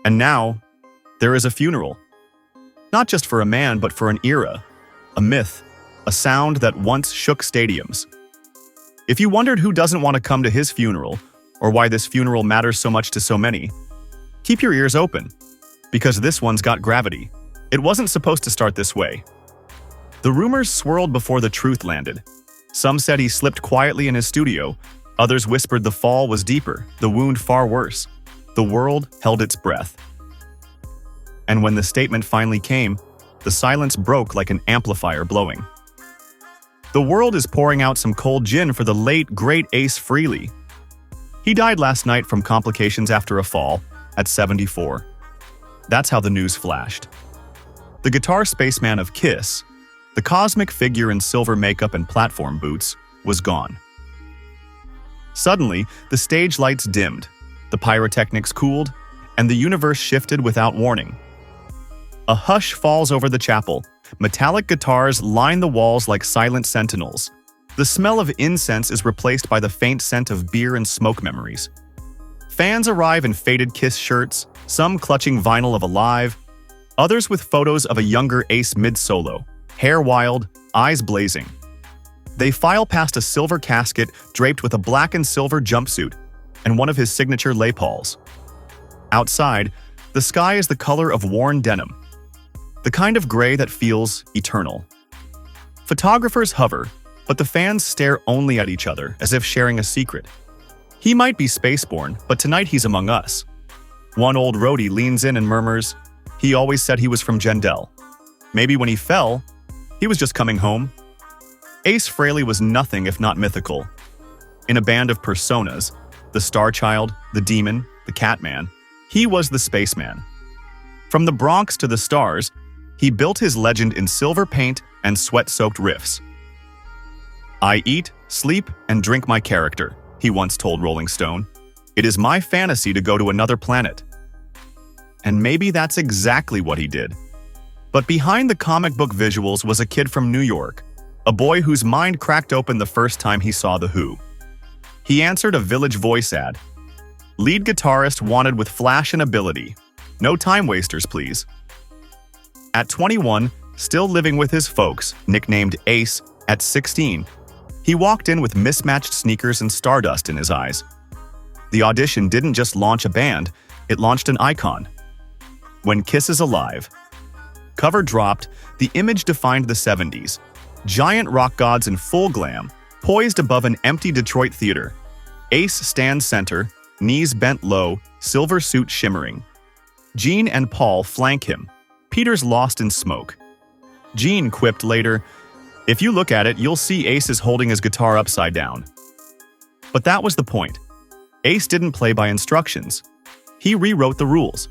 And now, there is a funeral. Not just for a man, but for an era, a myth, a sound that once shook stadiums. If you wondered who doesn't want to come to his funeral, or why this funeral matters so much to so many, keep your ears open, because this one's got gravity. It wasn't supposed to start this way. The rumors swirled before the truth landed. Some said he slipped quietly in his studio, others whispered the fall was deeper, the wound far worse. The world held its breath. And when the statement finally came, the silence broke like an amplifier blowing. The world is pouring out some cold gin for the late, great Ace Frehley. He died last night from complications after a fall, at 74. That's how the news flashed. The guitar spaceman of Kiss, the cosmic figure in silver makeup and platform boots, was gone. Suddenly, the stage lights dimmed, the pyrotechnics cooled, and the universe shifted without warning. A hush falls over the chapel. Metallic guitars line the walls like silent sentinels. The smell of incense is replaced by the faint scent of beer and smoke memories. Fans arrive in faded Kiss shirts, some clutching vinyl of Alive, others with photos of a younger Ace mid-solo, hair wild, eyes blazing. They file past a silver casket draped with a black and silver jumpsuit and one of his signature lapels. Outside, the sky is the color of worn denim, the kind of gray that feels eternal. Photographers hover, but the fans stare only at each other as if sharing a secret. He might be spaceborne, but tonight he's among us. One old roadie leans in and murmurs, "He always said he was from Gendel. Maybe when he fell, he was just coming home." Ace Frehley was nothing if not mythical. In a band of personas, the Star Child, the Demon, the Catman, he was the Spaceman. From the Bronx to the stars, he built his legend in silver paint and sweat-soaked riffs. "I eat, sleep, and drink my character," he once told Rolling Stone. "It is my fantasy to go to another planet." And maybe that's exactly what he did. But behind the comic book visuals was a kid from New York, a boy whose mind cracked open the first time he saw The Who. He answered a Village Voice ad. Lead guitarist wanted with flash and ability. No time wasters, please. At 21, still living with his folks, nicknamed Ace, at 16, he walked in with mismatched sneakers and stardust in his eyes. The audition didn't just launch a band, it launched an icon. When Kiss Is Alive. Cover dropped, the image defined the 70s. Giant rock gods in full glam, poised above an empty Detroit theater. Ace stands center, knees bent low, silver suit shimmering. Gene and Paul flank him. Peter's lost in smoke. Gene quipped later, "If you look at it, you'll see Ace is holding his guitar upside down." But that was the point. Ace didn't play by instructions. He rewrote the rules.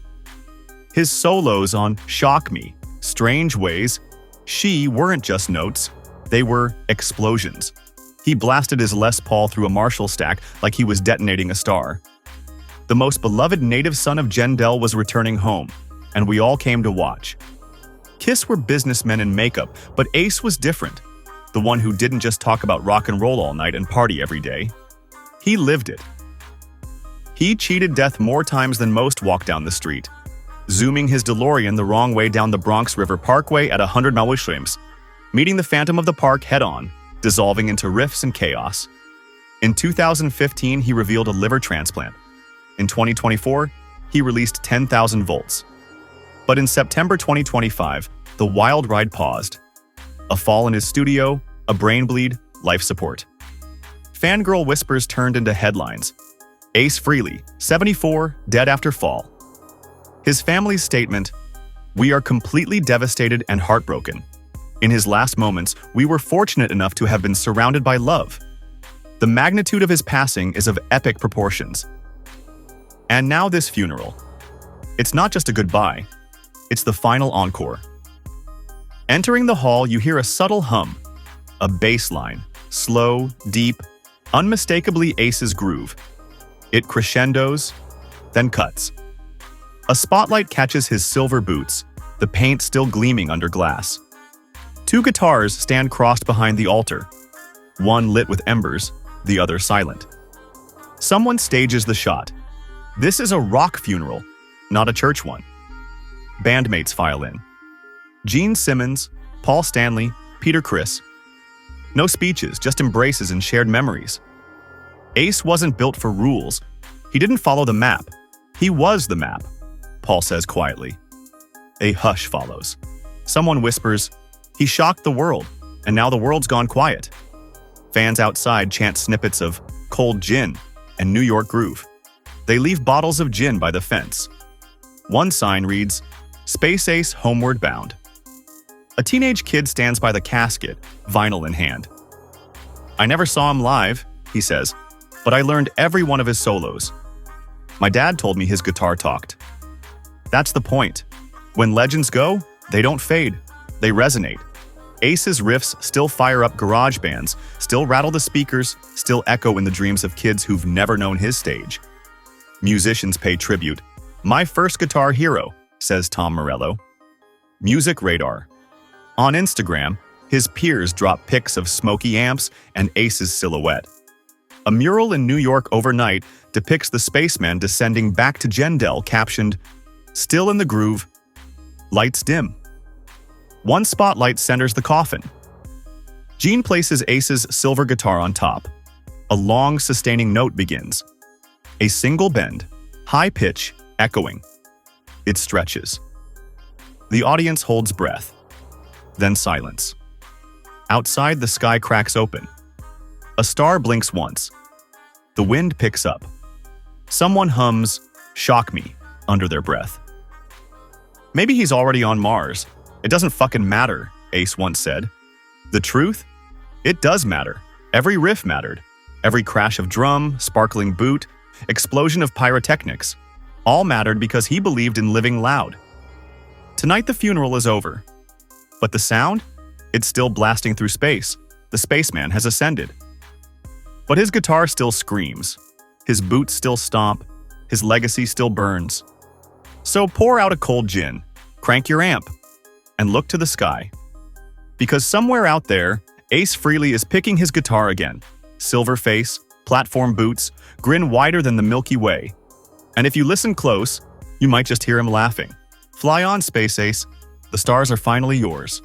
His solos on Shock Me, Strange Ways, She weren't just notes, they were explosions. He blasted his Les Paul through a Marshall stack like he was detonating a star. The most beloved native son of Gendel was returning home, and we all came to watch. Kiss were businessmen in makeup, but Ace was different. The one who didn't just talk about rock and roll all night and party every day. He lived it. He cheated death more times than most walk down the street, zooming his DeLorean the wrong way down the Bronx River Parkway at 100 mph, meeting the Phantom of the Park head-on, dissolving into riffs and chaos. In 2015, he revealed a liver transplant. In 2024, he released 10,000 volts. But in September 2025, the wild ride paused. A fall in his studio, a brain bleed, life support. Fangirl whispers turned into headlines. Ace Frehley, 74, dead after fall. His family's statement, "We are completely devastated and heartbroken. In his last moments, we were fortunate enough to have been surrounded by love." The magnitude of his passing is of epic proportions. And now this funeral. It's not just a goodbye, it's the final encore. Entering the hall, you hear a subtle hum, a bass line, slow, deep, unmistakably Ace's groove. It crescendos, then cuts. A spotlight catches his silver boots, the paint still gleaming under glass. Two guitars stand crossed behind the altar, one lit with embers, the other silent. Someone stages the shot. This is a rock funeral, not a church one. Bandmates file in. Gene Simmons, Paul Stanley, Peter Criss. No speeches, just embraces and shared memories. Ace wasn't built for rules. He didn't follow the map. He was the map, Paul says quietly. A hush follows. Someone whispers, "He shocked the world, and now the world's gone quiet." Fans outside chant snippets of Cold Gin and New York Groove. They leave bottles of gin by the fence. One sign reads, "Space Ace Homeward Bound." A teenage kid stands by the casket, vinyl in hand. "I never saw him live," he says, "but I learned every one of his solos. My dad told me his guitar talked." That's the point. When legends go, they don't fade. They resonate. Ace's riffs still fire up garage bands, still rattle the speakers, still echo in the dreams of kids who've never known his stage. Musicians pay tribute. "My first guitar hero," says Tom Morello. Music radar. On Instagram, his peers drop pics of smoky amps and Ace's silhouette. A mural in New York overnight depicts the Spaceman descending back to Jendel, captioned, "Still in the groove. Lights dim." One spotlight centers the coffin. Gene places Ace's silver guitar on top. A long, sustaining note begins. A single bend, high pitch, echoing. It stretches. The audience holds breath. Then silence. Outside, the sky cracks open. A star blinks once. The wind picks up. Someone hums, "Shock me," under their breath. "Maybe he's already on Mars. It doesn't fucking matter," Ace once said. The truth? It does matter. Every riff mattered. Every crash of drum, sparkling boot, explosion of pyrotechnics. All mattered because he believed in living loud. Tonight the funeral is over. But the sound? It's still blasting through space. The Spaceman has ascended. But his guitar still screams. His boots still stomp. His legacy still burns. So pour out a cold gin, crank your amp, and look to the sky. Because somewhere out there, Ace Frehley is picking his guitar again. Silver face, platform boots, grin wider than the Milky Way. And if you listen close, you might just hear him laughing. Fly on, Space Ace. The stars are finally yours.